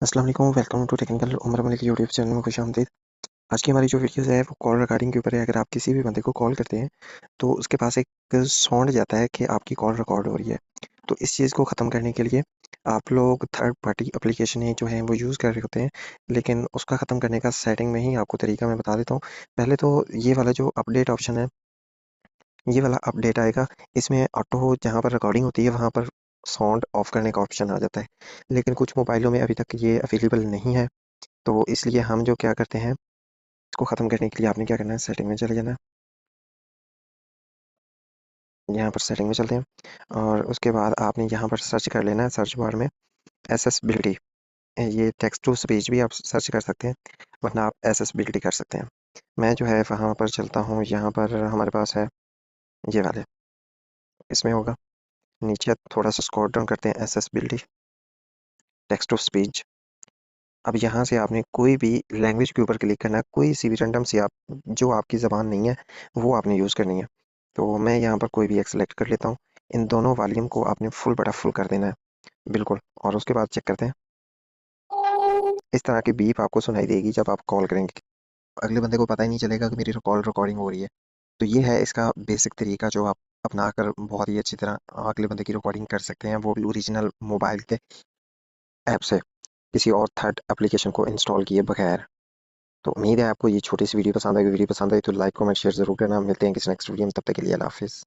अस्सलाम वालेकुम, welcome to technical Umar Malik YouTube channel में खुशामदीद। आज की हमारी जो वीडियोस है वो कॉल रिकॉर्डिंग के ऊपर है। अगर आप किसी भी बंदे को कॉल करते हैं तो उसके पास एक साउंड जाता है कि आपकी कॉल रिकॉर्ड हो रही है। तो इस चीज़ को ख़त्म करने के लिए आप लोग थर्ड पार्टी एप्लीकेशन ही जो है वो यूज़ कर रहे होते हैं, लेकिन उसका ख़त्म करने का सेटिंग में ही आपको तरीका मैं बता देता हूँ। पहले तो ये वाला जो अपडेट ऑप्शन है, ये वाला अपडेट आएगा। इसमें ऑटो जहाँ पर रिकॉर्डिंग होती है वहाँ पर साउंड ऑफ करने का ऑप्शन आ जाता है, लेकिन कुछ मोबाइलों में अभी तक ये अवेलेबल नहीं है। तो इसलिए हम जो क्या करते हैं, इसको ख़त्म करने के लिए आपने क्या करना है, सेटिंग में चले जाना है। यहाँ पर सेटिंग में चलते हैं और उसके बाद आपने यहाँ पर सर्च कर लेना है, सर्च बार में एसेसिबिलिटी। ये टेक्स्ट टू स्पीच भी आप सर्च कर सकते हैं, वरना आप एसेसिबिलिटी कर सकते हैं। मैं जो है वहाँ पर चलता हूँ, यहाँ पर हमारे पास है ये वाले, इसमें होगा। नीचे थोड़ा सा स्क्रॉल डाउन करते हैं, एसेसिबिलिटी, टेक्स्ट टू स्पीच। अब यहाँ से आपने कोई भी लैंग्वेज के ऊपर क्लिक करना है, कोई सी भी रैंडम सी, आप जो आपकी ज़बान नहीं है वो आपने यूज़ करनी है। तो मैं यहाँ पर कोई भी एक सेलेक्ट कर लेता हूँ। इन दोनों वॉल्यूम को आपने फुल बटा फुल कर देना है, बिल्कुल। और उसके बाद चेक करते हैं, इस तरह की बीप आपको सुनाई देगी जब आप कॉल करेंगे। अगले बंदे को पता ही नहीं चलेगा कि मेरी कॉल रिकॉर्डिंग हो रही है। तो ये है इसका बेसिक तरीका जो आप अपना कर बहुत ही अच्छी तरह अगले बंदे की रिकॉर्डिंग कर सकते हैं, वो भी ओरिजिनल मोबाइल के ऐप से, किसी और थर्ड एप्लीकेशन को इंस्टॉल किए बगैर। तो उम्मीद है आपको ये छोटी सी वीडियो पसंद आएगी। वीडियो पसंद आई तो लाइक कमेंट शेयर जरूर करना। मिलते हैं किसी नेक्स्ट वीडियो में, तब तक के लिए अल्लाह हाफिज़।